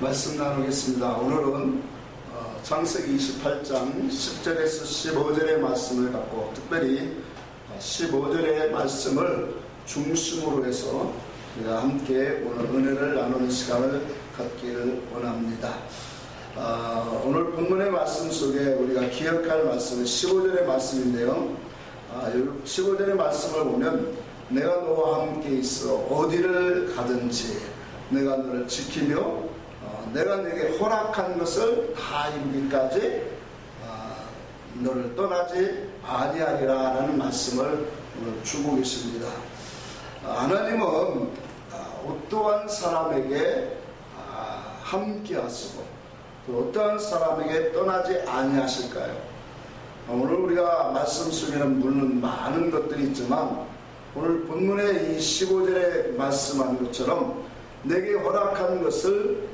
말씀 나누겠습니다. 오늘은 창세기 28장 10절에서 15절의 말씀을 갖고 특별히 15절의 말씀을 중심으로 해서 우리가 함께 오늘 은혜를 나누는 시간을 갖기를 원합니다. 오늘 본문의 말씀 속에 우리가 기억할 말씀은 15절의 말씀인데요. 15절의 말씀을 보면 내가 너와 함께 있어 어디를 가든지 내가 너를 지키며 내가 내게 허락한 것을 다 이루기까지 너를 떠나지 아니하리라 라는 말씀을 주고 계십니다. 하나님은 어떠한 사람에게 함께 하시고 또 어떠한 사람에게 떠나지 아니하실까요? 오늘 우리가 말씀 속에는 물론 많은 것들이 있지만 오늘 본문의 이 15절에 말씀한 것처럼 내게 허락한 것을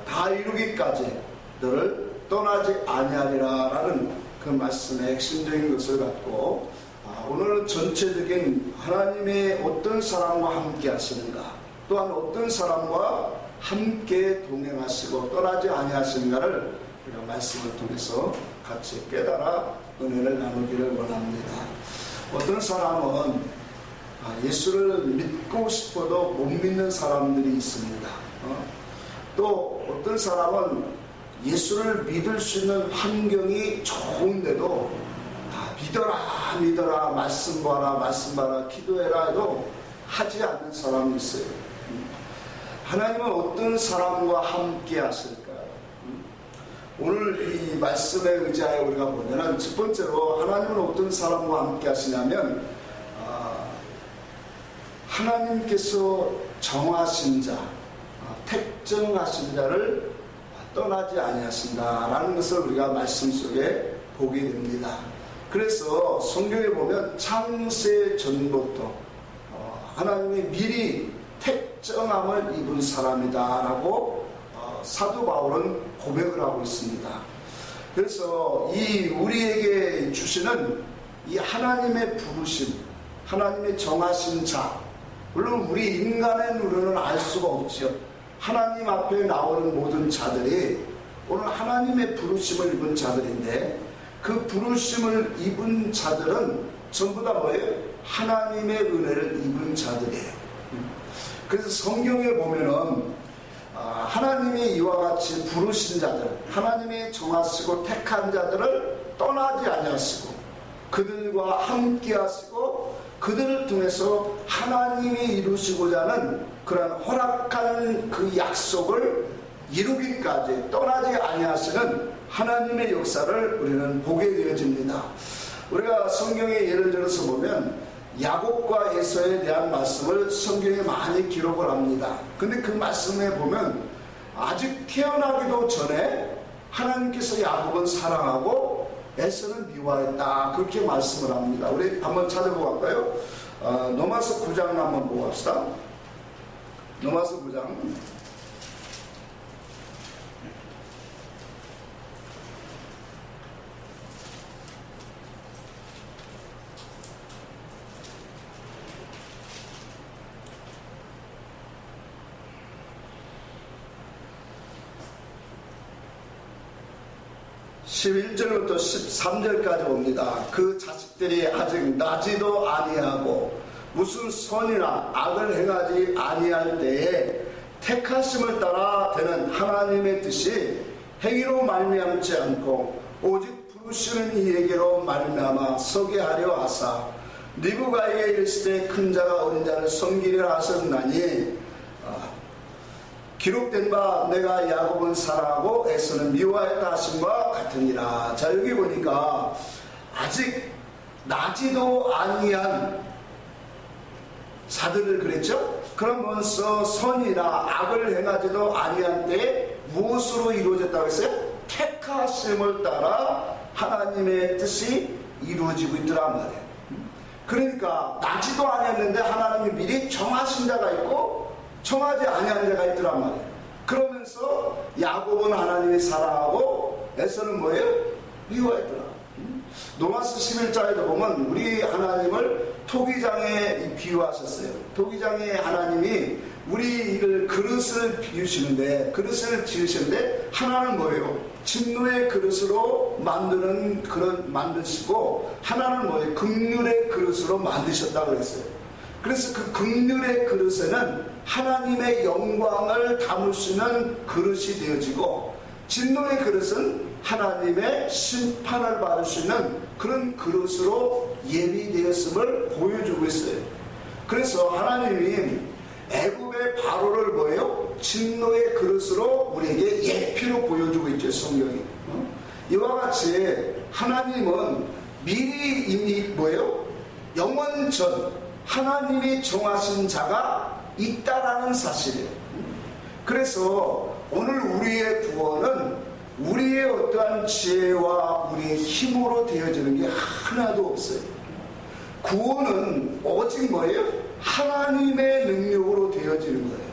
다 이루기까지 너를 떠나지 아니하리라 라는 그 말씀의 핵심적인 것을 갖고 오늘은 전체적인 하나님의 어떤 사람과 함께 하시는가, 또한 어떤 사람과 함께 동행하시고 떠나지 아니하시는가를 우리가 말씀을 통해서 같이 깨달아 은혜를 나누기를 원합니다. 어떤 사람은 예수를 믿고 싶어도 못 믿는 사람들이 있습니다. 또 어떤 사람은 예수를 믿을 수 있는 환경이 좋은데도 믿어라 말씀 봐라 기도해라 해도 하지 않는 사람이 있어요. 하나님은 어떤 사람과 함께 하실까요? 오늘 이 말씀에 의지하여 우리가 보면 첫 번째로 하나님은 어떤 사람과 함께 하시냐면 하나님께서 정하신 자, 택정하신 자를 떠나지 아니하신다라는 것을 우리가 말씀 속에 보게 됩니다. 그래서 성경에 보면 창세 전부터 하나님이 미리 택정함을 입은 사람이다라고 사도 바울은 고백을 하고 있습니다. 그래서 이 우리에게 주시는 이 하나님의 부르심, 하나님의 정하신 자, 물론 우리 인간의 눈으로는 알 수가 없죠. 하나님 앞에 나오는 모든 자들이 오늘 하나님의 부르심을 입은 자들인데 그 부르심을 입은 자들은 전부 다 뭐예요? 하나님의 은혜를 입은 자들이에요. 그래서 성경에 보면은 하나님이 이와 같이 부르신 자들, 하나님이 정하시고 택한 자들을 떠나지 아니하시고 그들과 함께 하시고 그들을 통해서 하나님이 이루시고자 하는 그런 허락한 그 약속을 이루기까지 떠나지 아니하시는 하나님의 역사를 우리는 보게 되어집니다. 우리가 성경에 예를 들어서 보면 야곱과 에서에 대한 말씀을 성경에 많이 기록을 합니다. 근데 그 말씀에 보면 아직 태어나기도 전에 하나님께서 야곱은 사랑하고 에서는 미워했다, 그렇게 말씀을 합니다. 우리 한번 찾아보고 갈까요? 로마서 9장을 한번 보고 갑시다. 로마서 9장 11절부터 13절까지 봅니다. 그 자식들이 아직 나지도 아니하고 무슨 선이나 악을 행하지 아니할 때에 택하심을 따라 되는 하나님의 뜻이 행위로 말미암지 않고 오직 부르시는 이에게로 말미암아 서게 하려 하사 리브가에게 이르시되 큰 자가 어린 자를 섬기리라 하셨나니 기록된 바 내가 야곱은 사랑하고 에서는 미워했다 하심과 같으니라. 자, 여기 보니까 아직 나지도 아니한 자들을 그랬죠? 그러면서 선이나 악을 행하지도 아니한 때에 무엇으로 이루어졌다고 했어요? 택하심을 따라 하나님의 뜻이 이루어지고 있더란 말이에요. 그러니까 나지도 아니었는데 하나님이 미리 정하신 자가 있고 정하지 아니한 자가 있더란 말이에요. 그러면서 야곱은 하나님이 사랑하고 에서는 뭐예요? 미워했더라. 로마서 11장에도 보면 우리 하나님을 토기장에 비유하셨어요. 토기장에 하나님이 우리를 그릇을 비우시는데, 그릇을 지으시는데, 하나는 뭐예요? 진노의 그릇으로 만드시고, 하나는 뭐예요? 긍휼의 그릇으로 만드셨다고 그랬어요. 그래서 그 긍휼의 그릇에는 하나님의 영광을 담을 수 있는 그릇이 되어지고, 진노의 그릇은 하나님의 심판을 받을 수 있는 그런 그릇으로 예비되었음을 보여주고 있어요. 그래서 하나님이 애굽의 바로를 뭐예요? 진노의 그릇으로 우리에게 예피로 보여주고 있죠, 성경이. 이와 같이 하나님은 미리 이미 뭐예요? 영원 전 하나님이 정하신 자가 있다라는 사실이에요. 그래서 오늘 우리의 구원은 우리의 어떠한 지혜와 우리의 힘으로 되어지는 게 하나도 없어요. 구원은 오직 뭐예요? 하나님의 능력으로 되어지는 거예요.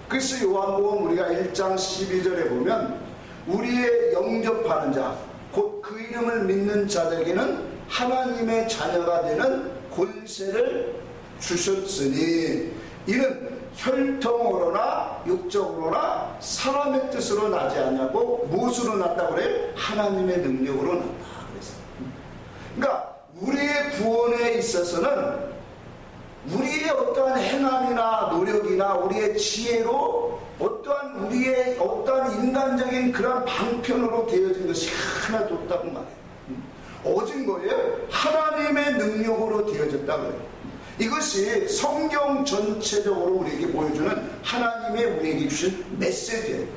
그래서 요한복음 우리가 1장 12절에 보면 우리의 영접하는 자, 곧 그 이름을 믿는 자들에게는 하나님의 자녀가 되는 권세를 주셨으니 이는 혈통으로나 육적으로나 사람의 뜻으로 나지 않냐고. 무엇으로 났다고 그래요? 하나님의 능력으로 났다 그랬어요. 그러니까 우리의 구원에 있어서는 우리의 어떠한 행함이나 노력이나 우리의 지혜로 우리의 어떠한 인간적인 그런 방편으로 되어진 것이 하나도 없다고 말해요. 오직 뭐예요? 하나님의 능력으로 되어졌다고 해요. 이것이 성경 전체적으로 우리에게 보여주는 하나님의 우리에게 주신 메시지예요.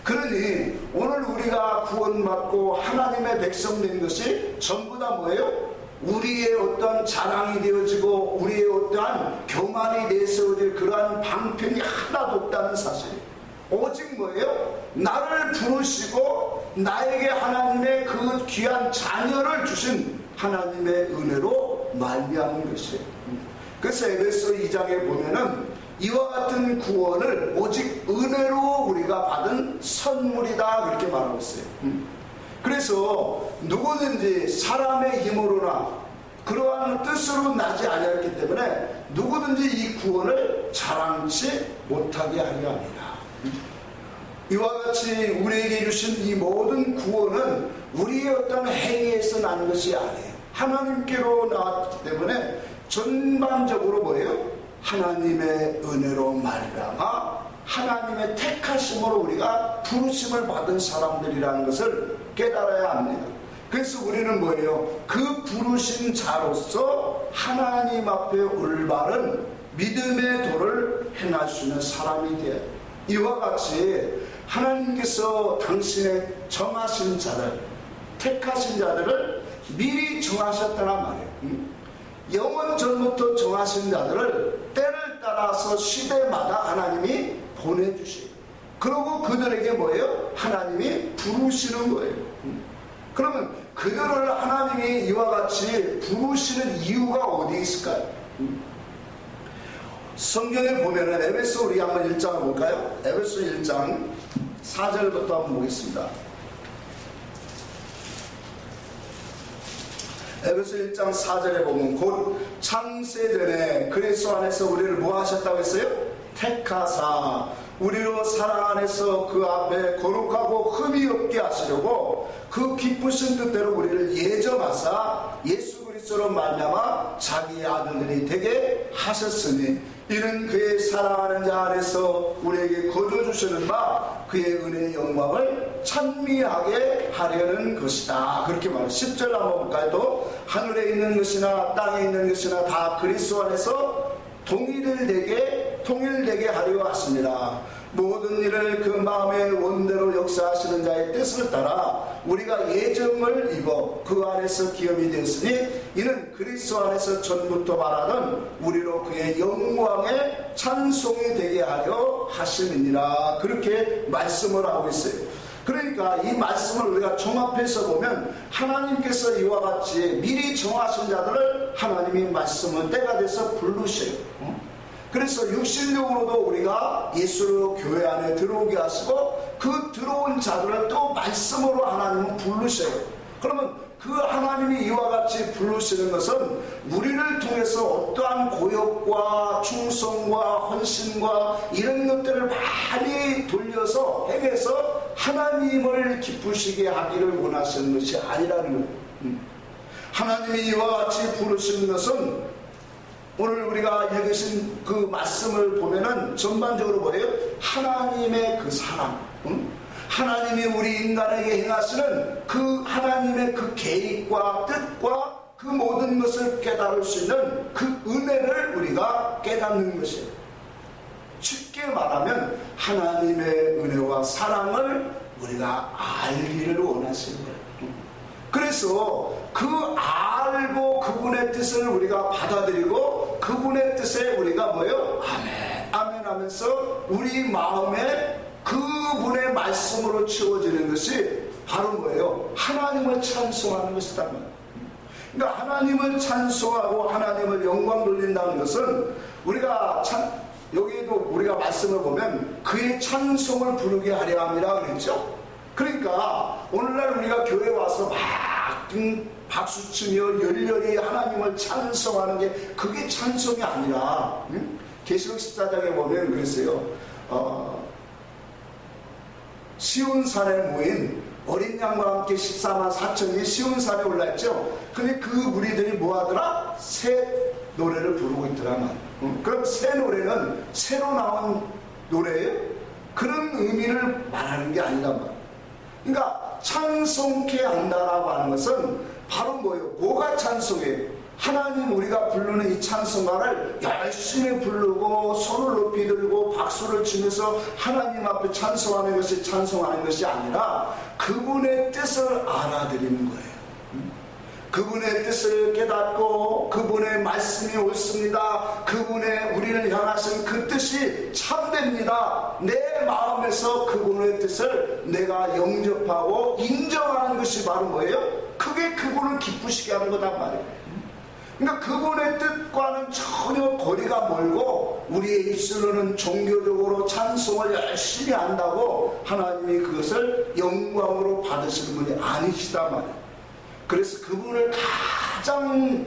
그러니 오늘 우리가 구원받고 하나님의 백성 된 것이 전부 다 뭐예요? 우리의 어떠한 자랑이 되어지고 우리의 어떠한 교만이 내세워질 그러한 방편이 하나도 없다는 사실이에요. 오직 뭐예요? 나를 부르시고 나에게 하나님의 그 귀한 자녀를 주신 하나님의 은혜로 말미암은 것이에요. 그래서 에베소 2장에 보면은 이와 같은 구원을 오직 은혜로 우리가 받은 선물이다 그렇게 말하고 있어요. 그래서 누구든지 사람의 힘으로나 그러한 뜻으로 나지 아니었기 때문에 누구든지 이 구원을 자랑치 못하게 하려 합니다. 이와 같이 우리에게 주신 이 모든 구원은 우리의 어떤 행위에서 난 것이 아니에요. 하나님께로 나왔기 때문에 전반적으로 뭐예요? 하나님의 은혜로 말미암아 하나님의 택하심으로 우리가 부르심을 받은 사람들이라는 것을 깨달아야 합니다. 그래서 우리는 뭐예요? 그 부르신 자로서 하나님 앞에 올바른 믿음의 도를 행할 수 있는 사람이 돼요. 이와 같이 하나님께서 당신의 정하신 자들, 택하신 자들을 미리 정하셨다란 말이에요. 영원 전부터 정하신 자들을 때를 따라서 시대마다 하나님이 보내주시고, 그리고 그들에게 뭐예요? 하나님이 부르시는 거예요. 그러면 그들을 하나님이 이와 같이 부르시는 이유가 어디 있을까요? 성경에 보면은 에베소 우리 한번 1장을 볼까요? 에베소 1장 4절부터 한번 보겠습니다. 에베소 1장 4절에 보면 곧 창세전에 그리스도 안에서 우리를 뭐 하셨다고 했어요? 택하사 우리로 사랑 안에서 그 앞에 거룩하고 흠이 없게 하시려고 그 기쁘신 뜻대로 우리를 예정하사 예수 그리스도로 말미암아 자기의 아들들이 되게 하셨으니 이는 그의 사랑하는 자 안에서 우리에게 거둬주시는 바 그의 은혜의 영광을 찬미하게 하려는 것이다. 그렇게 말해요. 10절 한번 볼까요? 또 하늘에 있는 것이나 땅에 있는 것이나 다 그리스도 안에서 통일되게 하려 하십니다. 모든 일을 그 마음의 원대로 역사하시는 자의 뜻을 따라 우리가 예정을 입어 그 안에서 기업이 되었으니 이는 그리스도 안에서 전부터 말하던 우리로 그의 영광의 찬송이 되게 하려 하심이니라. 그렇게 말씀을 하고 있어요. 그러니까 이 말씀을 우리가 종합해서 보면 하나님께서 이와 같이 미리 정하신 자들을 하나님이 말씀은 때가 돼서 부르셔요. 그래서 육신적으로도 우리가 예수로 교회 안에 들어오게 하시고 그 들어온 자들을 또 말씀으로 하나님은 부르셔요. 그러면 그 하나님이 이와 같이 부르시는 것은 우리를 통해서 어떠한 고역과 충성과 헌신과 이런 것들을 많이 돌려서 행해서 하나님을 기쁘시게 하기를 원하시는 것이 아니라는 거예요. 하나님이 이와 같이 부르시는 것은 오늘 우리가 읽으신 그 말씀을 보면은 전반적으로 뭐예요? 하나님의 그 사랑, 하나님이 우리 인간에게 행하시는 그 하나님의 그 계획과 뜻과 그 모든 것을 깨달을 수 있는 그 은혜를 우리가 깨닫는 것이에요. 쉽게 말하면 하나님의 은혜와 사랑을 우리가 알기를 원하시는 거예요. 그래서 그 알고 그분의 뜻을 우리가 받아들이고 그분의 뜻에 우리가 뭐예요? 아멘, 아멘 하면서 우리 마음에 그분의 말씀으로 채워지는 것이 바로 뭐예요? 하나님을 찬송하는 것이다 말이에요. 그러니까 하나님을 찬송하고 하나님을 영광 돌린다는 것은 우리가 여기에도 우리가 말씀을 보면 그의 찬송을 부르게 하려 함이라 그랬죠. 그러니까 오늘날 우리가 교회에 와서 막 박수치며 열렬히 하나님을 찬송하는 게 그게 찬송이 아니라 계시록 14장에 보면 그랬어요. 시온산에 모인 어린 양과 함께 14만 4천이 시온산에 올라있죠. 근데 그 무리들이 뭐하더라? 새 노래를 부르고 있더라. 그럼 새 노래는 새로 나온 노래예요? 그런 의미를 말하는 게 아니란 말이에요. 그러니까 찬송케 한다라고 하는 것은 바로 뭐예요? 뭐가 찬송이에요? 하나님 우리가 부르는 이 찬송가를 열심히 부르고 손을 높이 들고 박수를 치면서 하나님 앞에 찬송하는 것이 찬송하는 것이 아니라 그분의 뜻을 알아들이는 거예요. 그분의 뜻을 깨닫고 그분의 말씀이 옳습니다. 그분의 우리를 향하신 그 뜻이 참됩니다. 내 마음에서 그분의 뜻을 내가 영접하고 인정하는 것이 바로 뭐예요? 그게 그분을 기쁘시게 하는 거단 말이에요. 그러니까 그분의 뜻과는 전혀 거리가 멀고 우리의 입술로는 종교적으로 찬송을 열심히 한다고 하나님이 그것을 영광으로 받으시는 분이 아니시단 말이에요. 그래서 그분을 가장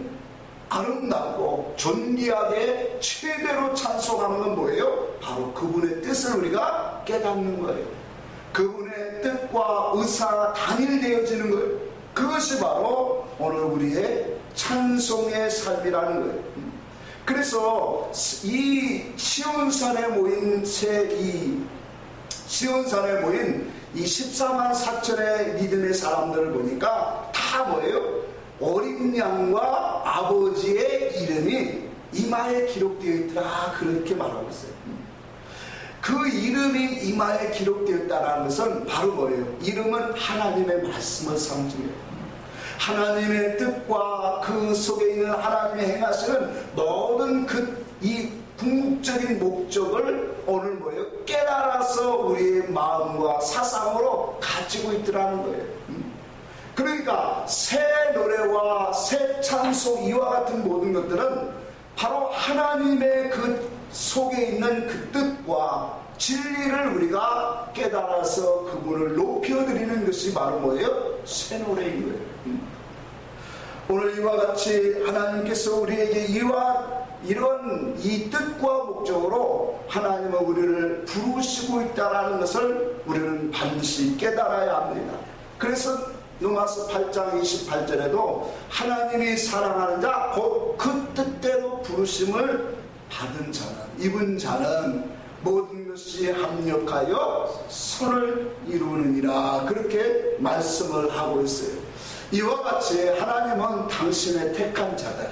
아름답고 존귀하게 최대로 찬송하는 건 뭐예요? 바로 그분의 뜻을 우리가 깨닫는 거예요. 그분의 뜻과 의사가 단일되어지는 거예요. 그것이 바로 오늘 우리의 찬송의 삶이라는 거예요. 그래서 이 시온산에 모인 시온산에 모인 이 14만 4천의 믿음의 사람들을 보니까 다 뭐예요? 어린 양과 아버지의 이름이 이마에 기록되어 있더라 그렇게 말하고 있어요. 그 이름이 이마에 기록되었다는 것은 바로 뭐예요? 이름은 하나님의 말씀을 상징해요. 하나님의 뜻과 그 속에 있는 하나님의 행하시는 모든 이 궁극적인 목적을 오늘 뭐예요? 깨달아서 우리의 마음과 사상으로 가지고 있더라는 거예요. 그러니까 새 노래와 새 찬송 이와 같은 모든 것들은 바로 하나님의 그 속에 있는 그 뜻과 진리를 우리가 깨달아서 그분을 높여드리는 것이 바로 뭐예요? 새 노래인 거예요. 오늘 이와 같이 하나님께서 우리에게 이런 이 뜻과 목적으로 하나님은 우리를 부르시고 있다는 것을 우리는 반드시 깨달아야 합니다. 그래서 로마서 8장 28절에도 하나님이 사랑하는 자 곧 그 뜻대로 부르심을 받은 자는 입은 자는 모든 것이 합력하여 선을 이루느니라 그렇게 말씀을 하고 있어요. 이와 같이 하나님은 당신의 택한 자들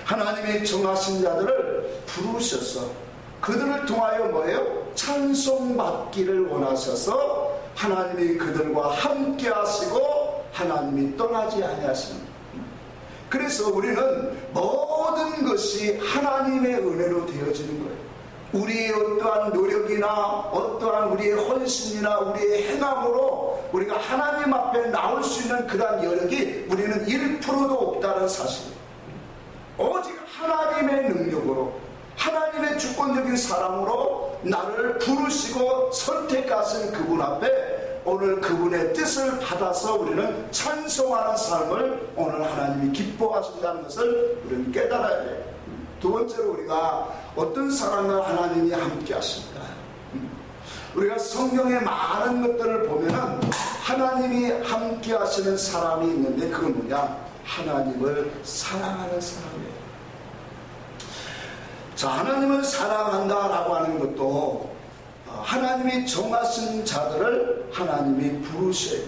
하나님이 정하신 자들을 부르셔서 그들을 통하여 뭐예요? 찬송받기를 원하셔서 하나님이 그들과 함께 하시고 하나님이 떠나지 아니하십니다. 그래서 우리는 모든 것이 하나님의 은혜로 되어지는 거예요. 우리의 어떠한 노력이나 어떠한 우리의 헌신이나 우리의 행함으로 우리가 하나님 앞에 나올 수 있는 그러한 여력이 우리는 1%도 없다는 사실이에요. 오직 하나님의 능력으로 하나님의 주권적인 사랑으로 나를 부르시고 선택하신 그분 앞에 오늘 그분의 뜻을 받아서 우리는 찬송하는 삶을 오늘 하나님이 기뻐하신다는 것을 우리는 깨달아야 돼요. 두 번째로 우리가 어떤 사람과 하나님이 함께 하십니까? 우리가 성경의 많은 것들을 보면은 하나님이 함께 하시는 사람이 있는데 그건 뭐냐? 하나님을 사랑하는 사람이에요. 자, 하나님을 사랑한다라고 하는 것도 하나님이 정하신 자들을 하나님이 부르셔요.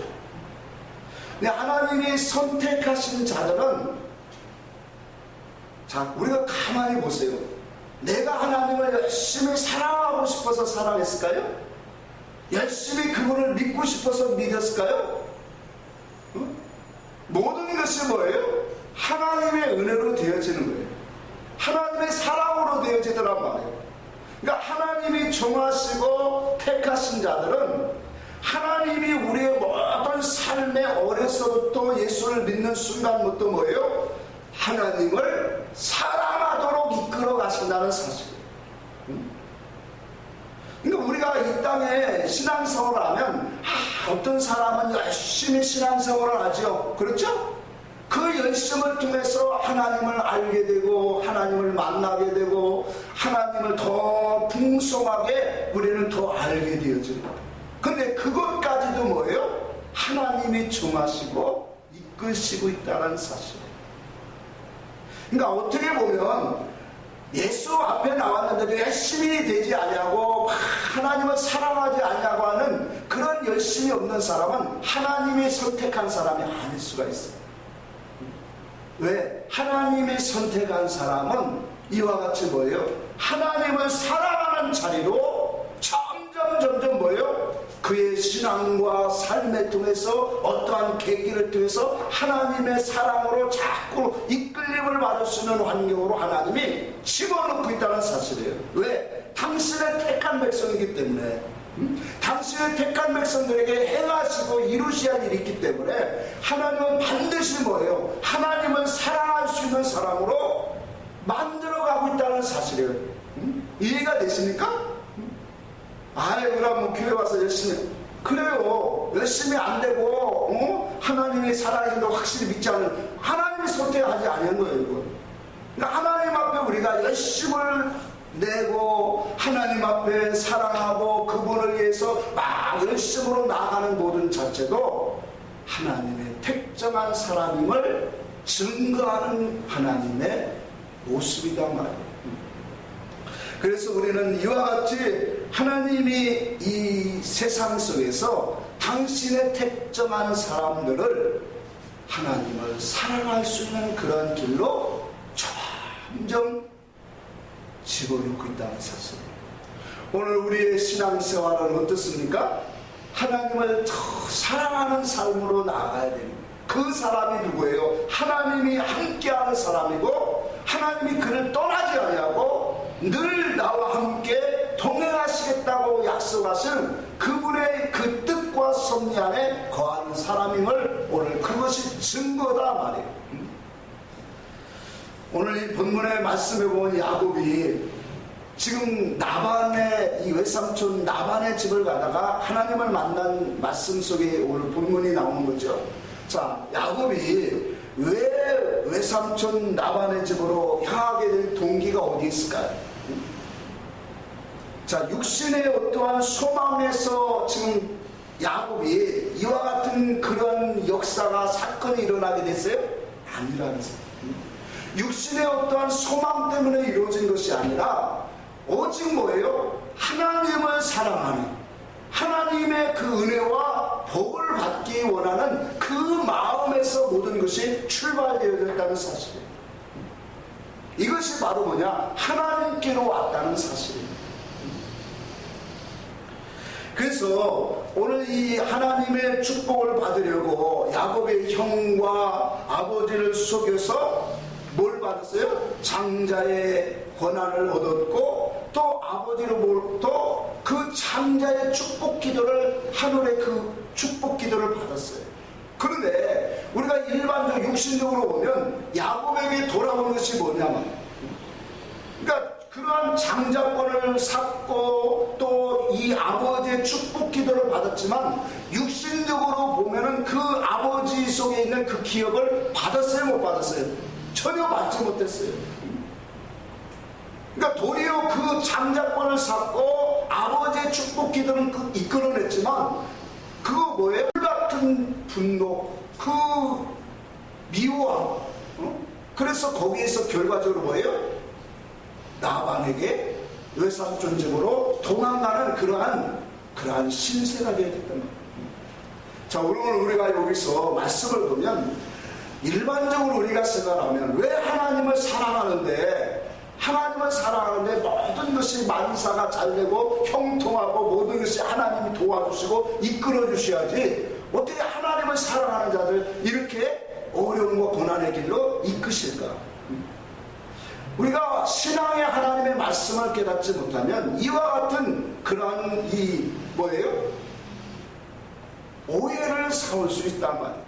근데 하나님이 선택하신 자들은, 자, 우리가 가만히 보세요. 내가 하나님을 열심히 사랑하고 싶어서 사랑했을까요? 열심히 그분을 믿고 싶어서 믿었을까요? 모든 것이 뭐예요? 하나님의 은혜로 되어지는 거예요. 하나님의 사랑으로 되어지더란 말이에요. 그러니까 하나님이 정하시고 택하신 자들은 하나님이 우리의 모든 삶의 어려서부터 예수를 믿는 순간부터 뭐예요? 하나님을 사랑하도록 이끌어 가신다는 사실이에요. 그러니까 우리가 이 땅에 신앙생활을 하면 어떤 사람은 열심히 신앙생활을 하죠. 그렇죠? 그 열심을 통해서 하나님을 알게 되고 하나님을 만나게 되고 하나님을 더 풍성하게 우리는 더 알게 되어지는 거예요. 근데 그것까지도 뭐예요? 하나님이 정하시고 이끄시고 있다는 사실이에요. 그러니까 어떻게 보면 예수 앞에 나왔는데도 열심히 되지 아니하고 하나님을 사랑하지 아니하고 하는 그런 열심이 없는 사람은 하나님이 선택한 사람이 아닐 수가 있어요. 왜? 하나님이 선택한 사람은 이와 같이 뭐예요? 하나님을 사랑하는 자리로 점점 뭐예요? 그의 신앙과 삶에 통해서 어떠한 계기를 통해서 하나님의 사랑으로 자꾸 이끌림을 받을 수 있는 환경으로 하나님이 집어넣고 있다는 사실이에요. 왜? 당신의 택한 백성이기 때문에, 당신의 택한 백성들에게 행하시고 이루셔야 할 일이 있기 때문에 하나님은 반드시 뭐예요? 하나님을 사랑할 수 있는 사람으로 만들어가고 있다는 사실이에요. 이해가 되십니까? 아이, 그럼 뭐 교회 와서 열심히, 그래요. 열심히 안 되고 하나님이 살아계신다고 확실히 믿지 않은, 하나님이 선택하지 않은 거예요, 이거. 그러니까 하나님 앞에 우리가 열심을 내고 하나님 앞에 사랑하고 그분을 위해서 막 열심으로 나아가는 모든 자체도 하나님의 특정한 사람임을 증거하는 하나님의 모습이다 말이에요. 그래서 우리는 이와 같이 하나님이 이 세상 속에서 당신의 택정한 사람들을 하나님을 사랑할 수 있는 그런 길로 점점 집어넣고 있다는 사실입니다. 오늘 우리의 신앙생활은 어떻습니까? 하나님을 더 사랑하는 삶으로 나아가야 됩니다. 그 사람이 누구예요? 하나님이 함께하는 사람이고 하나님이 그를 떠나지 아니하고 늘 나와 함께 동행하시겠다고 약속하신 그분의 그 뜻과 섭리 안에 거하는 사람임을 오늘 그것이 증거다 말이에요. 오늘 이 본문의 말씀에 보면 야곱이 지금 나반의 이 외삼촌 나반의 집을 가다가 하나님을 만난 말씀 속에 오늘 본문이 나오는 거죠. 자, 야곱이 왜 외삼촌 나반의 집으로 향하게 될 동기가 어디 있을까요? 자, 육신의 어떠한 소망에서 지금 야곱이 이와 같은 그런 역사가 사건이 일어나게 됐어요? 아니라는 거예요. 육신의 어떠한 소망 때문에 이루어진 것이 아니라 오직 뭐예요? 하나님을 사랑하는, 하나님의 그 은혜와 복을 받기 원하는 그 마음에서 모든 것이 출발되어졌다는 사실이에요. 이것이 바로 뭐냐? 하나님께로 왔다는 사실입니다. 그래서 오늘 이 하나님의 축복을 받으려고 야곱의 형과 아버지를 속여서 뭘 받았어요? 장자의 권한을 얻었고 또 아버지로부터 그 장자의 축복 기도를, 하늘의 그 축복 기도를 받았어요. 그런데 우리가 일반적으로 육신적으로 보면 야곱에게 돌아오는 것이 뭐냐면, 그러니까 그러한 장자권을 샀고 또 이 아버지의 축복 기도를 받았지만 육신적으로 보면은 그 아버지 속에 있는 그 기업을 받았어요, 못 받았어요? 전혀 받지 못했어요. 그러니까 도리어 그 장자권을 샀고 아버지의 축복 기도는 이끌어냈지만 그거 뭐예요? 불같은 분노, 그 미워함. 그래서 거기에서 결과적으로 뭐예요? 라반에게 외삼 존재로 도망가는 그러한 신세가 되어야 됐단 말이에요. 자, 오늘 우리가 여기서 말씀을 보면 일반적으로 우리가 생각하면 왜 하나님을 사랑하는데 모든 것이 만사가 잘되고 형통하고 모든 것이 하나님이 도와주시고 이끌어 주셔야지 어떻게 하나님을 사랑하는 자들 이렇게 어려움과 고난의 길로 이끄실까? 우리가 신앙의 하나님의 말씀을 깨닫지 못하면 이와 같은 그러한 오해를 사올 수 있단 말이에요.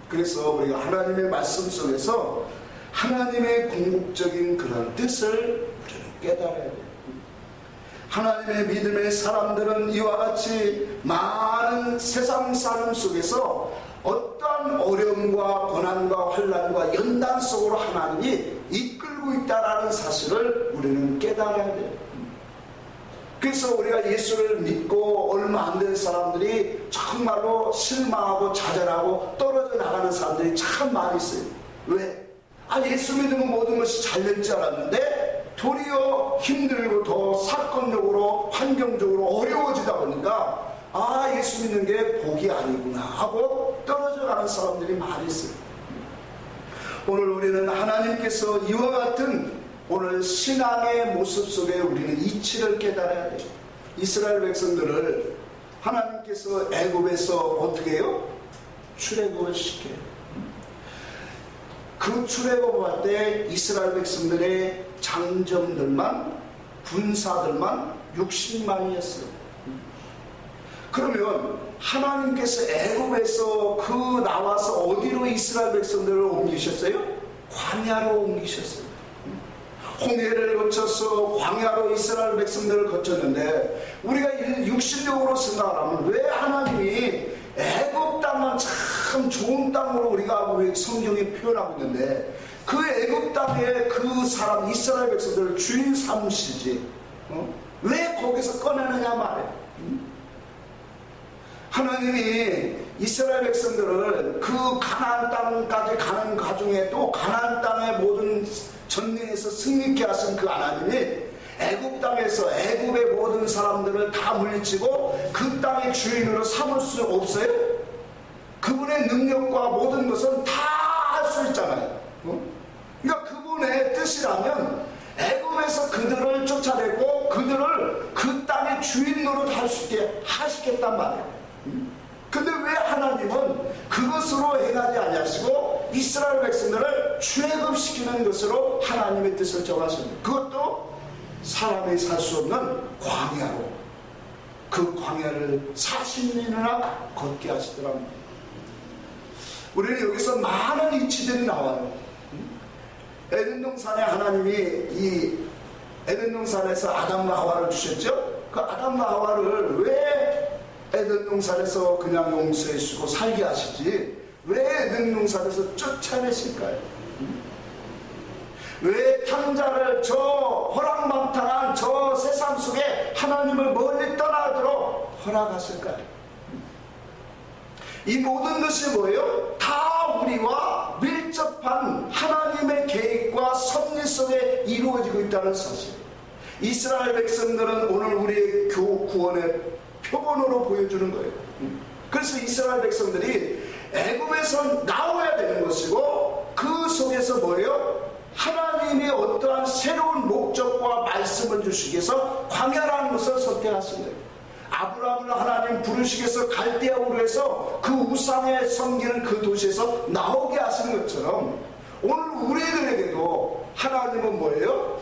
그래서 우리가 하나님의 말씀 속에서 하나님의 궁극적인 그런 뜻을 우리는 깨달아야 돼요. 하나님의 믿음의 사람들은 이와 같이 많은 세상 삶 속에서 어떠한 어려움과 고난과 환난과 연단 속으로 하나님이 이끌고 있다는 사실을 우리는 깨달아야 돼요. 그래서 우리가 예수를 믿고 얼마 안 된 사람들이 정말로 실망하고 좌절하고 떨어져 나가는 사람들이 참 많이 있어요. 왜? 예수 믿으면 모든 것이 잘 될 줄 알았는데 도리어 힘들고 더 사건적으로 환경적으로 어려워지다 보니까 예수 믿는 게 복이 아니구나 하고 떨어져 가는 사람들이 많이 있어요. 오늘 우리는 하나님께서 이와 같은 오늘 신앙의 모습 속에 우리는 이치를 깨달아야 돼요. 이스라엘 백성들을 하나님께서 애굽에서 어떻게 해요? 출애굽을 시켜요. 그 출애굽할 때 이스라엘 백성들의 장정들만 군사들만 60만이었어요. 그러면 하나님께서 애굽에서 나와서 어디로 이스라엘 백성들을 옮기셨어요? 광야로 옮기셨어요. 홍해를 거쳐서 광야로 이스라엘 백성들을 거쳤는데 우리가 육신적으로 생각하면 왜 하나님이 애굽 땅만 참 좋은 땅으로 우리가 성경에 표현하고 있는데 그 애굽 땅에 그 사람 이스라엘 백성들을 주인 삼으시지 왜 거기서 꺼내느냐 말이에요. 하나님이 이스라엘 백성들을 그 가나안 땅까지 가는 과정에 또 가나안 땅의 모든 전쟁에서 승리케 하신 그 하나님이 애굽 땅에서 애굽의 모든 사람들을 다 물리치고 그 땅의 주인으로 삼을 수 없어요? 그분의 능력과 모든 것은 다 할 수 있잖아요. 그러니까 그분의 뜻이라면 애굽에서 그들을 쫓아내고 그들을 그 땅의 주인 노릇 할 수 있게 하시겠단 말이에요. 근데 왜 하나님은 그것으로 행하지 아니하시고 이스라엘 백성들을 출애굽시키는 것으로 하나님의 뜻을 정하셨는데 그것도 사람이 살 수 없는 광야로 그 광야를 40년이나 걷게 하시더랍니다. 우리는 여기서 많은 이치들이 나와요. 에덴 동산에 하나님이 이 에덴 동산에서 아담과 하와를 주셨죠. 그 아담과 하와를 왜 에덴 동산에서 그냥 용서해 주시고 살게 하시지 왜 에덴 동산에서 쫓아내실까요? 왜 탕자를 저 허락망탕한 저 세상 속에 하나님을 멀리 떠나도록 허락하실까요? 이 모든 것이 뭐예요? 다 우리와 밀접한 하나님의 계획과 섭리 속에 이루어지고 있다는 사실. 이스라엘 백성들은 오늘 우리의 구원의 표본으로 보여주는 거예요. 그래서 이스라엘 백성들이 애굽에서 나와야 되는 것이고 그 속에서 뭐예요? 하나님이 어떠한 새로운 목적과 말씀을 주시기 위해서 광야라는 것을 선택하신 거예요. 아브라함을 하나님 부르시기 위해서 갈대아 우르에서 그 우상에 섬기는 그 도시에서 나오게 하시는 것처럼 오늘 우리들에게도 하나님은 뭐예요?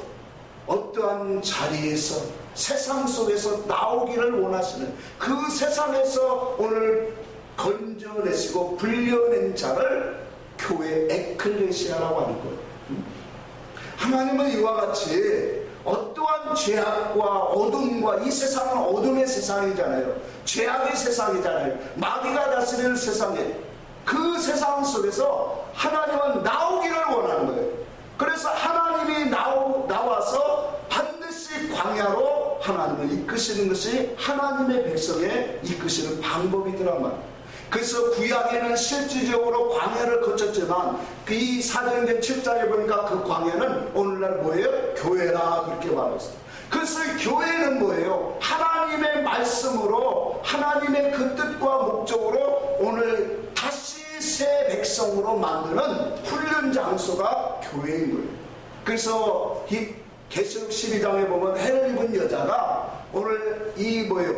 어떠한 자리에서 세상 속에서 나오기를 원하시는 그 세상에서 오늘 건져내시고 불려낸 자를 교회 에클레시아라고 하는 거예요. 하나님은 이와 같이 어떠한 죄악과 어둠과, 이 세상은 어둠의 세상이잖아요. 죄악의 세상이잖아요. 마귀가 다스리는 세상에, 그 세상 속에서 하나님은 나오기를 원하는 거예요. 그래서 하나님이 나와서 반드시 광야로 하나님을 이끄시는 것이 하나님의 백성에 이끄시는 방법이더란 말이에요. 그래서 구약에는 실질적으로 광야를 거쳤지만 이 사도행전 7장에 보니까 그 광야는 오늘날 뭐예요? 교회라 그렇게 말했어요. 그래서 교회는 뭐예요? 하나님의 말씀으로, 하나님의 그 뜻과 목적으로 오늘 다시 새 백성으로 만드는 훈련 장소가 교회인 거예요. 그래서 이 계시록 12장에 보면 해를 입은 여자가 오늘 이 뭐예요?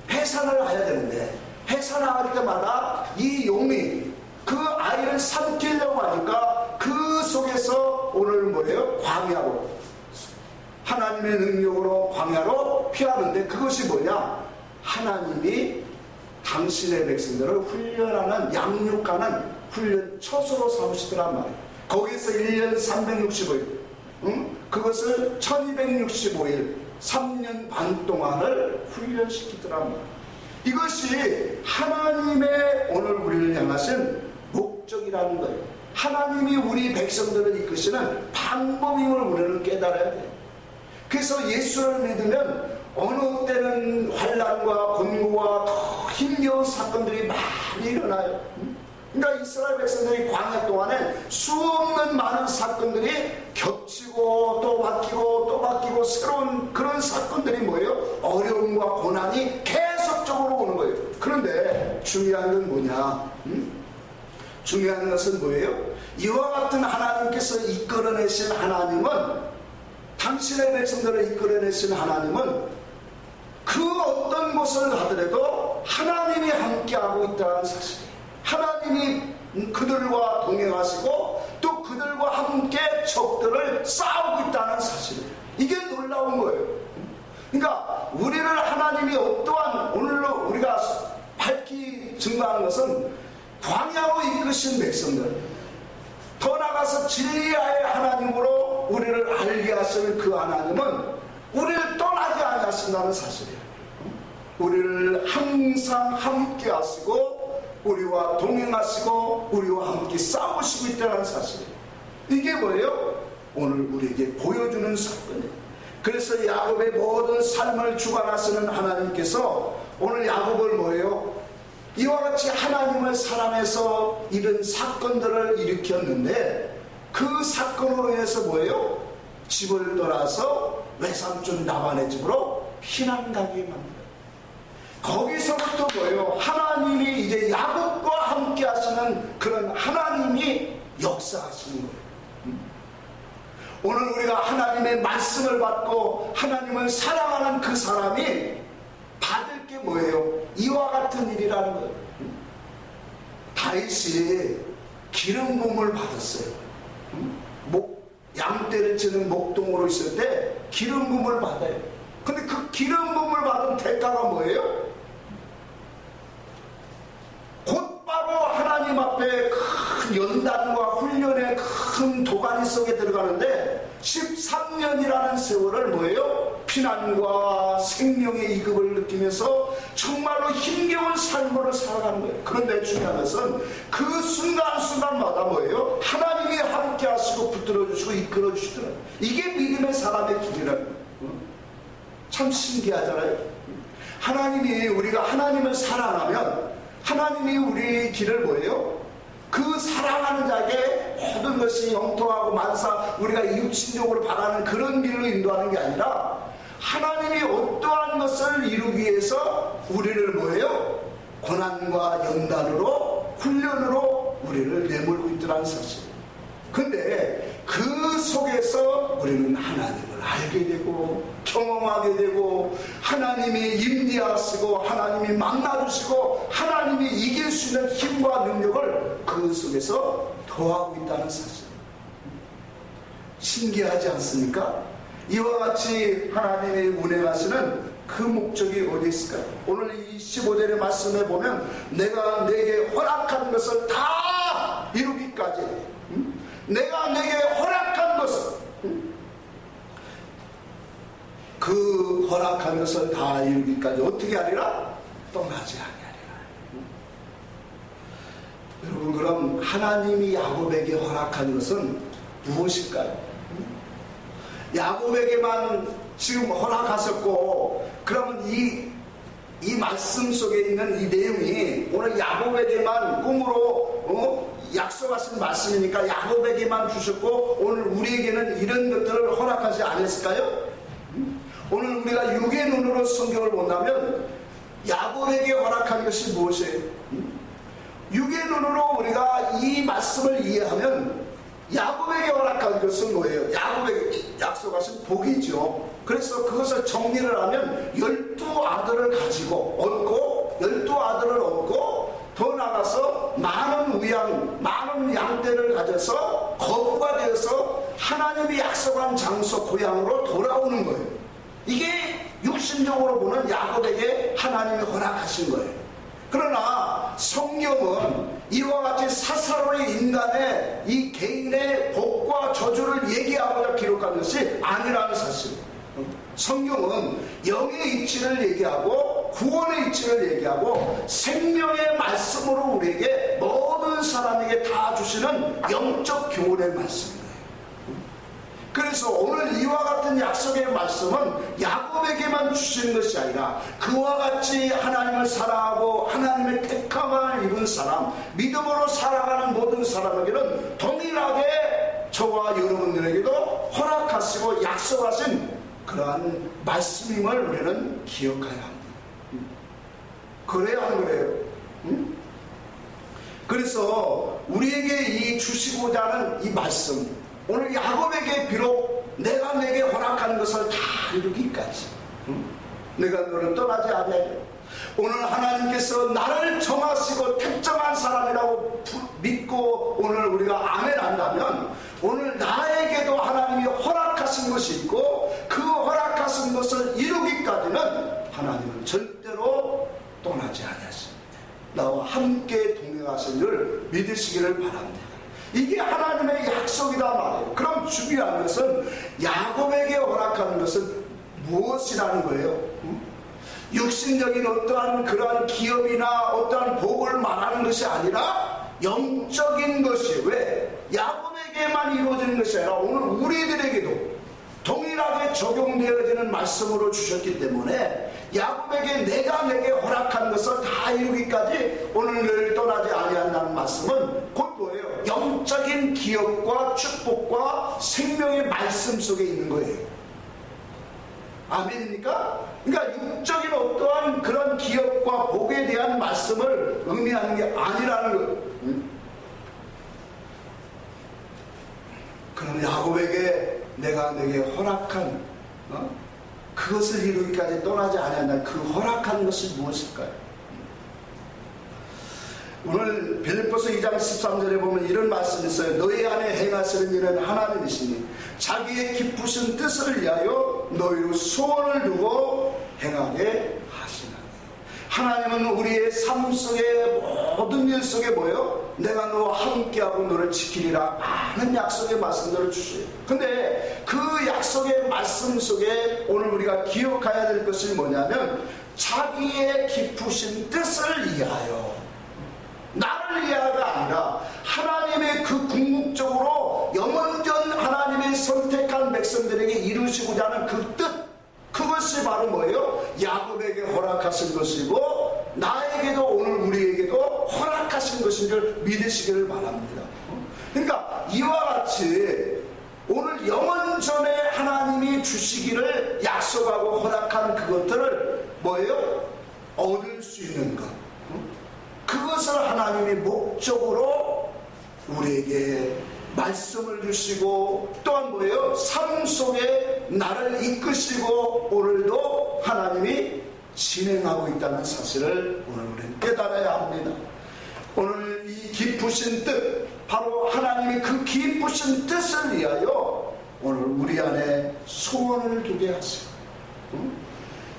해산을 해야 되는데, 해산할 때마다 이 용이 그 아이를 삼키려고 하니까 그 속에서 오늘 뭐예요? 광야로, 하나님의 능력으로 광야로 피하는데, 그것이 뭐냐? 하나님이 당신의 백성들을 훈련하는, 양육하는 훈련 처소로 삼으시더란 말이에요. 거기서 1년 365일, 그것을 1265일 3년 반 동안을 훈련시키더란 말이에요. 이것이 하나님의 오늘 우리를 향하신 목적이라는 거예요. 하나님이 우리 백성들을 이끄시는 방법임을 우리는 깨달아야 돼요. 그래서 예수를 믿으면 어느 때는 환난과 곤고와 더 힘겨운 사건들이 많이 일어나요. 그러니까 이스라엘 백성들이 광야 동안에 수없는 많은 사건들이 겹치고 또 바뀌고 또 바뀌고, 새로운 그런 사건들이 뭐예요? 어려움과 고난이 계속적으로 오는 거예요. 그런데 중요한 건 뭐냐? 중요한 것은 뭐예요? 이와 같은 하나님께서 이끌어내신 하나님은, 당신의 백성들을 이끌어내신 하나님은 그 어떤 곳을 가더라도 하나님이 함께하고 있다는 사실이에요. 하나님이 그들과 동행하시고 또 그들과 함께 적들을 싸우고 있다는 사실이에요. 이게 놀라운 거예요. 그러니까 우리를 하나님이 어떠한, 오늘로 우리가 밝히 증거하는 것은 광야로 이끄신 백성들, 더 나아가서 진리의 하나님으로 우리를 알게 하시는 그 하나님은 우리를 떠나지 아니하신다는 사실이에요. 우리를 항상 함께 하시고 우리와 동행하시고 우리와 함께 싸우시고 있다는 사실이에요. 이게 뭐예요? 오늘 우리에게 보여주는 사건이에요. 그래서 야곱의 모든 삶을 주관하시는 하나님께서 오늘 야곱을 뭐예요? 이와 같이 하나님을 사랑해서 이런 사건들을 일으켰는데, 그 사건으로 인해서 뭐예요? 집을 떠나서 외삼촌 라반의 집으로 피난 가게 만들어요. 거기서부터 뭐예요? 하나님이 이제 야곱과 함께 하시는 그런 하나님이 역사하시는 거예요. 오늘 우리가 하나님의 말씀을 받고 하나님을 사랑하는 그 사람이 받을 게 뭐예요? 이와 같은 일이라는 거예요. 다윗이 기름 부음을 받았어요. 양떼를 치는 목동으로 있을 때 기름 부음을 받아요. 근데 그 기름 부음을 받은 대가가 뭐예요? 곧바로 하나님 앞에 큰 연단과 훈련의 큰 도가니 속에 들어가는데 13년이라는 세월을 뭐예요? 피난과 생명의 이급을 느끼면서 정말로 힘겨운 삶을 살아가는 거예요. 그런데 중요한 것은 그 순간순간마다 뭐예요? 하나님이 함께 하시고 붙들어 주시고 이끌어 주시더라고요. 이게 믿음의 사람의 길이라는 거예요. 참 신기하잖아요. 하나님이, 우리가 하나님을 사랑하면 하나님이 우리 길을 뭐예요? 그 사랑하는 자에게 모든 것이 영통하고 만사, 우리가 육신적으로 바라는 그런 길로 인도하는 게 아니라 하나님이 어떠한 것을 이루기 위해서 우리를 뭐예요? 고난과 연단으로, 훈련으로 우리를 내몰고 있더라는 사실이에요. 근데 그 속에서 우리는 하나님을 알게 되고 경험하게 되고, 하나님이 임재하시고 하나님이 만나주시고 하나님이 이길 수 있는 힘과 능력을 그 속에서 더하고 있다는 사실. 신기하지 않습니까? 이와 같이 하나님이 운행하시는 그 목적이 어디 있을까요? 오늘 이 15절의 말씀에 보면 내가 내게 허락한 것을 다 이루기까지, 내가 내게 허락한 것을, 그 허락한 것을 다 이루기까지 어떻게 하리라? 떠나지 아니하리라. 여러분, 그럼 하나님이 야곱에게 허락한 것은 무엇일까요? 야곱에게만 지금 허락하셨고, 그러면 이 말씀 속에 있는 이 내용이 오늘 야곱에게만 꿈으로 약속하신 말씀이니까 야곱에게만 주셨고, 오늘 우리에게는 이런 것들을 허락하지 않았을까요? 오늘 우리가 육의 눈으로 성경을 본다면 야곱에게 허락한 것이 무엇이에요? 육의 눈으로 우리가 이 말씀을 이해하면 야곱에게 허락한 것은 뭐예요? 야곱에게 약속하신 복이죠. 그래서 그것을 정리를 하면 12아들을 가지고 얻고, 12아들을 얻고, 더 나아가서 많은 우양, 많은 양떼를 가져서 거부가 되어서 하나님이 약속한 장소 고향으로 돌아오는 거예요. 이게 육신적으로 보는 야곱에게 하나님이 허락하신 거예요. 그러나 성경은 이와 같이 사사로이 인간의 이 개인의 복과 저주를 얘기하고자 기록한 것이 아니라는 사실입니다. 성경은 영의 이치를 얘기하고 구원의 이치를 얘기하고 생명의 말씀으로 우리에게 모든 사람에게 다 주시는 영적 교훈의 말씀입니다. 그래서 오늘 이와 같은 약속의 말씀은 야곱에게만 주시는 것이 아니라 그와 같이 하나님을 사랑하고 하나님의 택함을 입은 사람, 믿음으로 살아가는 모든 사람에게는 동일하게 저와 여러분들에게도 허락하시고 약속하신 그러한 말씀임을 우리는 기억해야 합니다. 그래야 하는 거예요. 그래서 우리에게 이 주시고자 하는 이 말씀, 오늘 야곱에게 비록 내가 내게 허락한 것을 다 이루기까지 내가 너를 떠나지 아니하리라. 오늘 하나님께서 나를 정하시고 택정한 사람이라고 믿고 오늘 우리가 아멘 한다면 오늘 나에게도 하나님이 허락하신 것이 있고 그 허락하신 것을 이루기까지는 하나님은 절대로 떠나지 아니하십니다. 나와 함께 동행하신 줄 믿으시기를 바랍니다. 이게 하나님의 약속이다 말이에요. 그럼 중요한 것은 야곱에게 허락하는 것은 무엇이라는 거예요? 육신적인 어떠한 그러한 기업이나 어떠한 복을 말하는 것이 아니라 영적인 것이, 왜? 야곱에게만 이루어지는 것이 아니라 오늘 우리들에게도 동일하게 적용되어지는 말씀으로 주셨기 때문에 야곱에게 내가 내게 허락한 것을 다 이루기까지 오늘 늘 떠나지 아니한다는 말씀은 곧 뭐예요? 영적인 기업과 축복과 생명의 말씀 속에 있는 거예요. 아멘입니까? 그러니까 육적인 어떠한 그런 기업과 복에 대한 말씀을 의미하는 게 아니라는 거예요. 그럼 야곱에게 내가 내게 허락한 그것을 이루기까지 떠나지 아니한다. 그 허락한 것이 무엇일까요? 오늘 빌립보서 2장 13절에 보면 이런 말씀이 있어요. 너희 안에 행하시는 일은 하나님이시니 자기의 기쁘신 뜻을 위하여 너희로 소원을 두고 행하게 하시나니. 하나님은 우리의 삶 속에 모든 일 속에 뭐예요? 내가 너와 함께하고 너를 지키리라 많은 약속의 말씀들을 주셔요. 근데 그 약속의 말씀 속에 오늘 우리가 기억해야 될 것이 뭐냐면 자기의 기쁘신 뜻을 위하여, 나를 위하여가 아니라 하나님의 그 궁극적으로 영원전 하나님의 선택한 백성들에게 이루시고자 하는 그 뜻, 그것이 바로 뭐예요? 야곱에게 허락하신 것이고 나에게도 오늘 우리에게도 허락하신 것인 줄 믿으시기를 바랍니다. 그러니까 이와 같이 오늘 영원전에 하나님이 주시기를 약속하고 허락한 그것들을 뭐예요? 얻을 수 있는 것, 그것을 하나님이 목적으로 우리에게 말씀을 주시고 또한 뭐예요? 삶 속에 나를 이끄시고 오늘도 하나님이 진행하고 있다는 사실을 오늘 우리는 깨달아야 합니다. 오늘 이 기쁘신 뜻, 바로 하나님의 그 기쁘신 뜻을 위하여 오늘 우리 안에 소원을 두게 하시고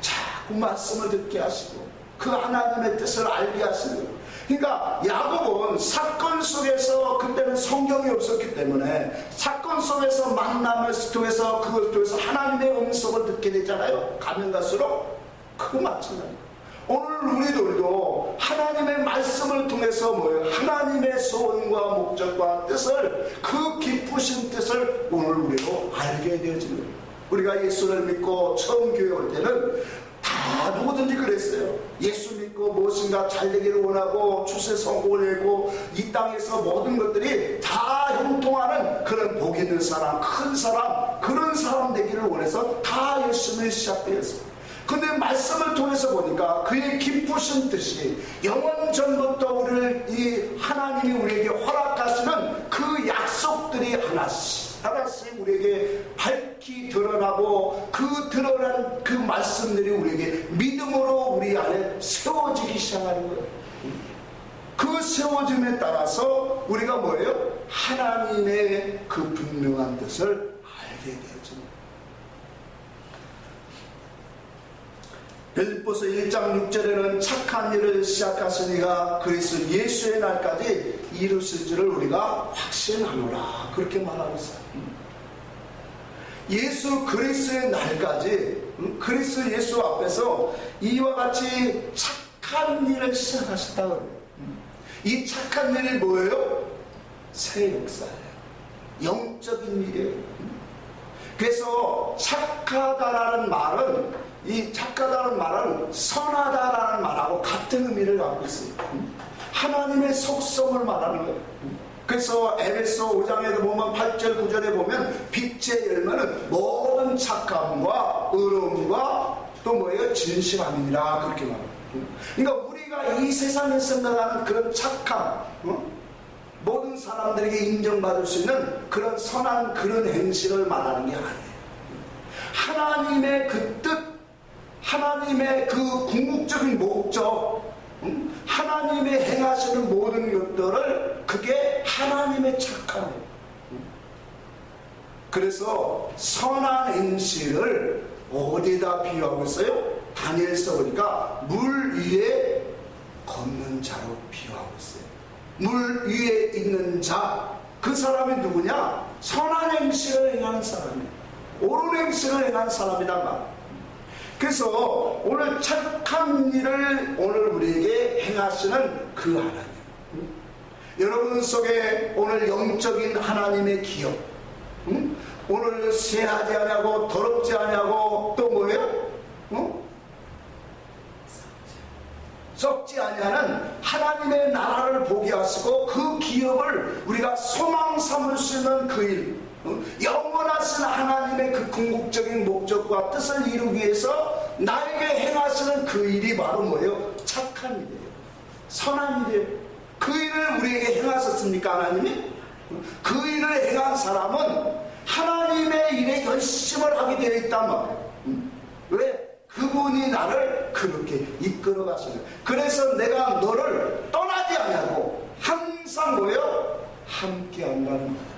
자꾸 말씀을 듣게 하시고 그 하나님의 뜻을 알게 하시고 그러니까 야곱은 사건 속에서, 그때는 성경이 없었기 때문에 사건 속에서 만남을 통해서, 그걸 통해서 하나님의 음성을 듣게 되잖아요. 가면 갈수록. 그거 마찬가지예요. 오늘 우리들도 하나님의 말씀을 통해서 뭐예요? 하나님의 소원과 목적과 뜻을, 그 기쁘신 뜻을 오늘 우리도 알게 되어지는 거예요. 우리가 예수를 믿고 처음 교회 올 때는 다 누구든지 그랬어요. 예수 믿고 무엇인가 잘되기를 원하고 출세 성공을 하고 이 땅에서 모든 것들이 다 형통하는 그런 복 있는 사람, 큰 사람, 그런 사람 되기를 원해서 다 열심히 시작되었어요. 근데 말씀을 통해서 보니까 그의 기쁘신 뜻이 영원 전부터 우리를, 이 하나님이 우리에게 허락하시는 그 약속들이 하나씩 우리에게 밝히 드러나고, 그 드러난 그 말씀들이 우리에게 믿음으로 우리 안에 세워지기 시작하는 거예요. 그 세워짐에 따라서 우리가 뭐예요? 하나님의 그 분명한 뜻을 알게 되어집니다. 빌립보서 1장 6절에는 착한 일을 시작하시니가 그리스도 예수의 날까지 이루실 줄을 우리가 확신하노라, 그렇게 말하고 있어요. 예수 그리스도의 날까지, 그리스도 예수 앞에서 이와 같이 착한 일을 시작하셨다 그래요. 이 착한 일이 뭐예요? 새 역사예요. 영적인 일이에요. 그래서 착하다라는 말은, 이 착하다는 말은 선하다라는 말하고 같은 의미를 갖고 있어요. 하나님의 속성을 말하는 거예요. 그래서 에베소 5장에도 보면 8절 9절에 보면 빛의 열매는 모든 착함과 의로움과 또 뭐예요? 진실함이라, 그렇게 말합니다. 그러니까 우리가 이 세상에 생각하는 그런 착함, 모든 사람들에게 인정받을 수 있는 그런 선한 그런 행실을 말하는 게 아니에요. 하나님의 그 뜻, 하나님의 그 궁극적인 목적, 하나님의 행하시는 모든 것들을, 그게 하나님의 착함이에요. 그래서 선한 행실을 어디다 비유하고 있어요? 다니엘서 보니까 물 위에 걷는 자로 비유하고 있어요. 물 위에 있는 자, 그 사람이 누구냐? 선한 행실을 행하는 사람이에요. 옳은 행실을 행하는 사람이란 말이에요. 그래서 오늘 착한 일을 오늘 우리에게 행하시는 그 하나님, 여러분 속에 오늘 영적인 하나님의 기업, 오늘 세하지 않냐고, 더럽지 않냐고, 또 뭐예요? 썩지 아니하는 하나님의 나라를 보게 하시고, 그 기업을 우리가 소망 삼을 수 있는 그 일, 영원하신 하나님의 그 궁극적인 목적과 뜻을 이루기 위해서 나에게 행하시는 그 일이 바로 뭐예요? 착한 일이에요. 선한 일이에요. 그 일을 우리에게 행하셨습니까, 하나님이? 그 일을 행한 사람은 하나님의 일에 열심을 하게 되어 있단 말이에요. 왜? 그분이 나를 그렇게 이끌어 가시는. 그래서 내가 너를 떠나지 않냐고, 항상 뭐예요? 함께 한다는 거예요.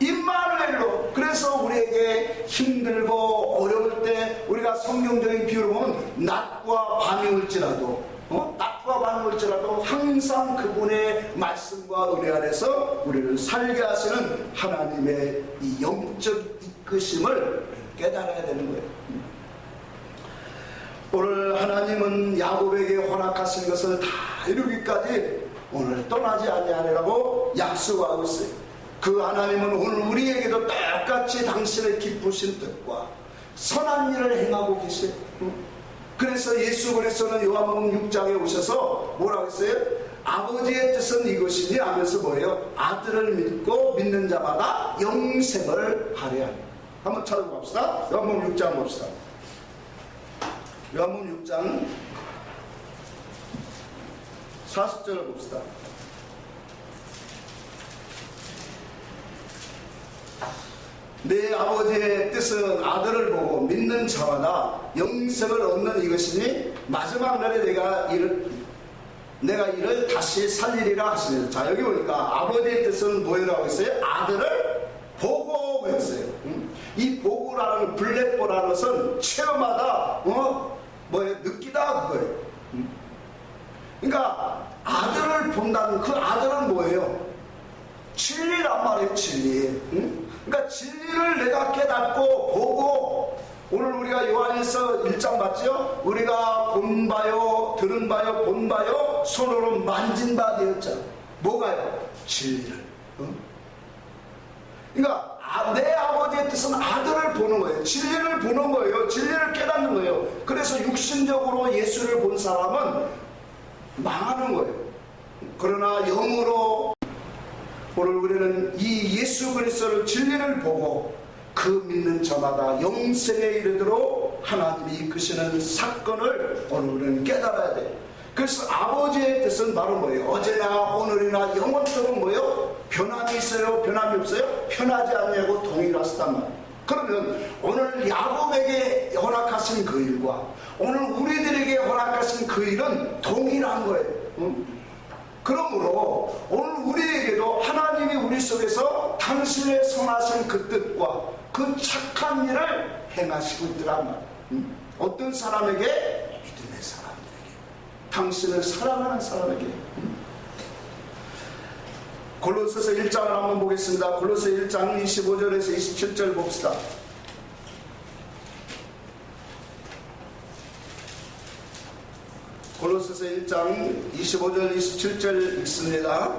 임마누엘로. 그래서 우리에게 힘들고 어려울 때 우리가 성경적인 비유를 보면 낮과 밤이 올지라도, 낮과 밤이 올지라도 항상 그분의 말씀과 은혜 안에서 우리를 살게 하시는 하나님의 이 영적 이끄심을 깨달아야 되는 거예요. 오늘 하나님은 야곱에게 허락하신 것을 다 이루기까지 오늘 떠나지 아니하리라고 약속하고 있어요. 그 하나님은 오늘 우리에게도 똑같이 당신의 기쁘신 뜻과 선한 일을 행하고 계세요. 그래서 예수 그리스도는 요한복음 6장에 오셔서 뭐라고 했어요? 아버지의 뜻은 이것이니 하면서 뭐예요? 아들을 믿고 믿는 자마다 영생을 하려 하니. 한번 찾아봅시다. 요한복음 6장 봅시다. 요한복음 6장 40절을 봅시다. 내 아버지의 뜻은 아들을 보고 믿는 자마다 영생을 얻는 이것이니 마지막 날에 내가 이를 다시 살리리라 하시니. 자, 여기 보니까 아버지의 뜻은 뭐라고 했어요? 아들을 보고 했어요. 이 보고라는, 블랙보라는 것은 체험하다, 느끼다, 그거예요. 그러니까 아들을 본다는 그 아들은 뭐예요? 진리란 말이에요. 진리. 응? 그러니까 진리를 내가 깨닫고 보고, 오늘 우리가 요한일서 1장 봤죠? 우리가 본 바요, 들은 바요, 본 바요, 손으로 만진 바 되었잖아. 뭐가요? 진리를. 응? 그러니까 내 아버지의 뜻은 아들을 보는 거예요. 진리를 보는 거예요. 진리를 깨닫는 거예요. 그래서 육신적으로 예수를 본 사람은 망하는 거예요. 그러나 영으로 오늘 우리는 이 예수 그리스도를 진리를 보고 그 믿는 자마다 영생에 이르도록 하나님이 이끄시는 사건을 오늘 우리는 깨달아야 돼요. 그래서 아버지의 뜻은 바로 뭐예요? 어제나 오늘이나 영원토록 뭐예요? 변함이 있어요? 변함이 없어요? 변하지 않냐고 동일하시단 말이에요. 그러면 오늘 야곱에게 허락하신 그 일과 오늘 우리들에게 허락하신 그 일은 동일한 거예요. 그러므로 오늘 우리에게도 하나님이 우리 속에서 당신의 선하신 그 뜻과 그 착한 일을 행하시고 있더란 말이에요. 어떤 사람에게? 믿음의 사람들에게, 당신을 사랑하는 사람에게. 골로새서 1장을 한번 보겠습니다. 골로새 1장 25절에서 27절 봅시다. 골로새서 1장 25절 27절 읽습니다.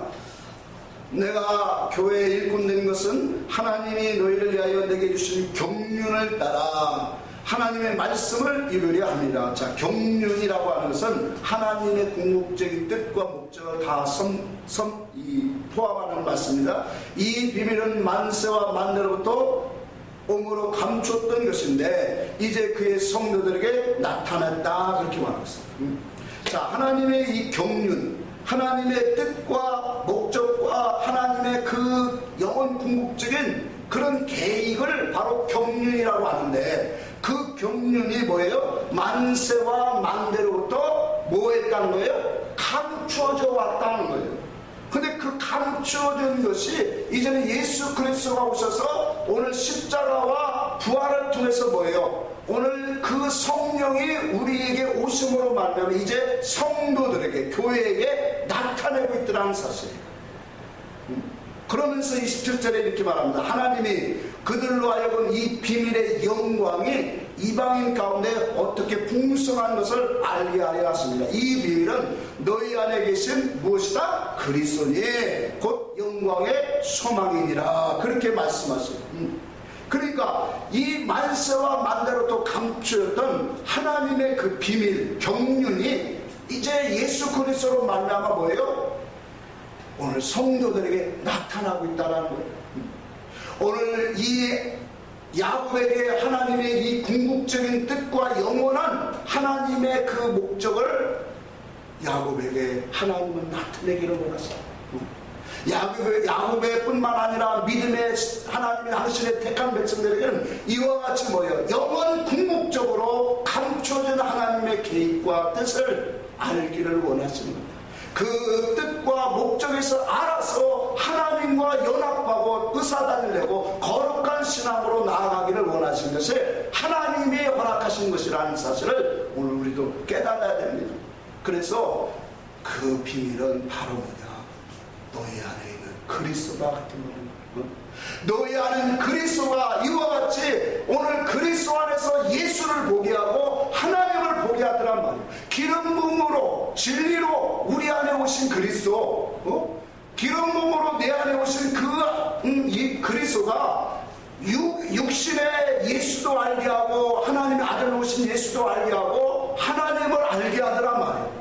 내가 교회의 일꾼 된 것은 하나님이 너희를 위하여 내게 주신 경륜을 따라 하나님의 말씀을 이루려 합니다. 자, 경륜이라고 하는 것은 하나님의 궁극적인 뜻과 목적을 다 포함하는 말씀입니다. 이 비밀은 만세와 만대로부터 옴으로 감췄던 것인데 이제 그의 성도들에게 나타났다, 그렇게 말하고 있습니다. 자, 하나님의 이 경륜, 하나님의 뜻과 목적과 하나님의 그 영원 궁극적인 그런 계획을 바로 경륜이라고 하는데, 그 경륜이 뭐예요? 만세와 만대로부터 뭐 했다는 거예요? 감추어져 왔다는 거예요. 근데 그 감추어진 것이 이제는 예수 그리스도가 오셔서 오늘 십자가와 부활을 통해서 뭐예요? 오늘 그 성령이 우리에게 오심으로 말미암아 이제 성도들에게, 교회에게 나타내고 있더라는 사실이에요. 그러면서 27절에 이렇게 말합니다. 하나님이 그들로 하여금 이 비밀의 영광이 이방인 가운데 어떻게 풍성한 것을 알게 하려 하십니다. 이 비밀은 너희 안에 계신 무엇이다? 그리스도니 곧 영광의 소망이니라, 그렇게 말씀하십니다. 그러니까 이 만세와 만대로부터 감추었던 하나님의 그 비밀, 경륜이 이제 예수 그리스도로 말미암아 뭐예요? 오늘 성도들에게 나타나고 있다는 거예요. 오늘 이 야곱에게 하나님의 이 궁극적인 뜻과 영원한 하나님의 그 목적을 야곱에게 하나님은 나타내기를 원하셨어요. 야곱의 뿐만 아니라 믿음의 하나님의 당신의 택한 백성들에게는 이와 같이 뭐예요? 영원 궁극적으로 감춰진 하나님의 계획과 뜻을 알기를 원하시는 겁니다. 그 뜻과 목적에서 알아서 하나님과 연합하고 의사단을 내고 거룩한 신앙으로 나아가기를 원하시는 것이 하나님이 허락하신 것이라는 사실을 오늘 우리도 깨달아야 됩니다. 그래서 그 비밀은 바로 뭐냐? 너희 안에 있는 그리스도가 같은 겁니다. 너희 안에 그리스도가 이와 같이 오늘 그리스도 안에서 예수를 보게 하고 하나님을 보게 하더란 말이에요. 기름 부음으로 진리로 우리 안에 오신 그리스도, 기름 부음으로 내 안에 오신 이 그리스도가 육신의 예수도 알게 하고 하나님의 아들 오신 예수도 알게 하고 하나님을 알게 하더란 말이에요.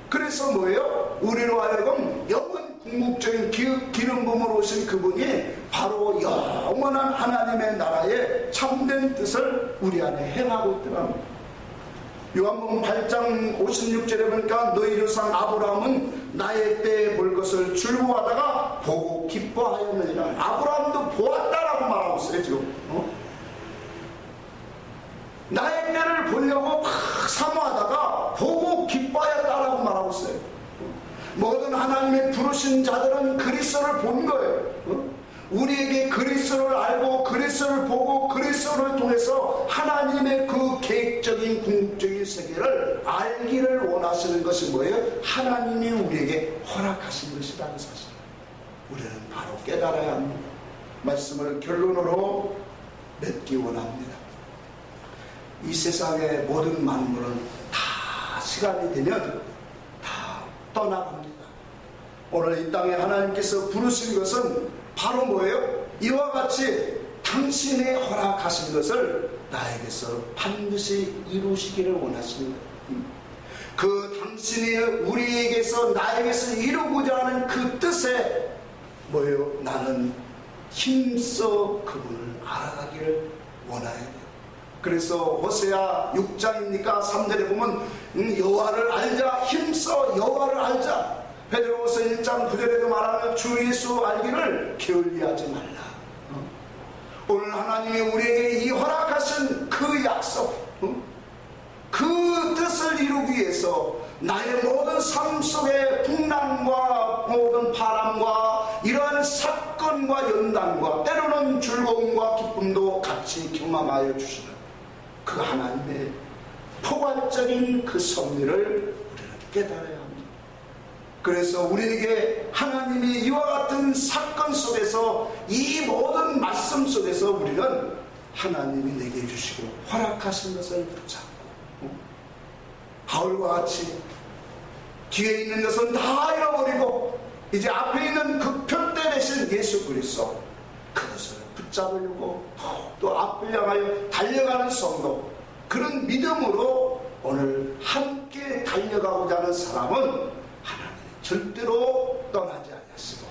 그래서 뭐예요? 우리로 하여금 영원 궁극적인 기름 부음으로 오신 그분이 바로 영원한 하나님의 나라의 참된 뜻을 우리 안에 행하고 있더랍니다. 요한복음 8장 56절에 보니까 너희 조상 아브라함은 나의 때에 볼 것을 즐거워하다가 보고 기뻐하였느니라. 아브라함도 보았다라고 말하고 있어요 지금. 나의 때를 보려고 막 사모하다가 보고 기뻐하였다라고 말하고 있어요. 모든 하나님의 부르신 자들은 그리스도를 본 거예요. 우리에게 그리스도를 알고 그리스도를 보고 그리스도를 통해서 하나님의 그 계획적인 궁극적인 세계를 알기를 원하시는 것이 뭐예요? 하나님이 우리에게 허락하시는 허락하신 것이라는 사실 우리는 바로 깨달아야 합니다. 말씀을 결론으로 맺기 원합니다. 이 세상의 모든 만물은 다 시간이 되면 다 떠나갑니다. 오늘 이 땅에 하나님께서 부르신 것은 바로 뭐예요? 이와 같이 당신이 허락하신 것을 나에게서 반드시 이루시기를 원하십니다. 그 당신이 우리에게서 나에게서 이루고자 하는 그 뜻에 뭐예요? 나는 힘써 그분을 알아가기를 원해야 돼요. 그래서 호세아 6장입니까? 3절에 보면 여호와를 알자, 힘써 여호와를 알자. 베드로후서 1장 9절에도 말하는 주 예수 알기를 게을리하지 말라. 오늘 하나님이 우리에게 이 허락하신 그 약속, 그 뜻을 이루기 위해서 나의 모든 삶 속의 풍랑과 모든 바람과 이러한 사건과 연단과 때로는 즐거움과 기쁨도 같이 경험하여 주시는 그 하나님의 포괄적인 그 섭리를 우리는 깨달아야 합니다. 그래서 우리에게 하나님이 이와 같은 사건 속에서 이 모든 말씀 속에서 우리는 하나님이 내게 주시고 허락하신 것을 붙잡고 바울과 같이 뒤에 있는 것은 다 잃어버리고 이제 앞에 있는 그 표대 되신 예수 그리스도 그것을 붙잡으려고 또 앞을 향하여 달려가는 성도, 그런 믿음으로 오늘 함께 달려가고자 하는 사람은 하나님이 절대로 떠나지 않으시고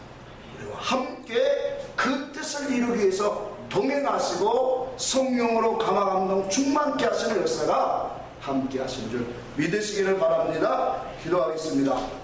우리와 함께 그 뜻을 이루기 위해서 동행하시고 성령으로 감화감동 충만케 하시는 역사가 함께 하신 줄 믿으시기를 바랍니다. 기도하겠습니다.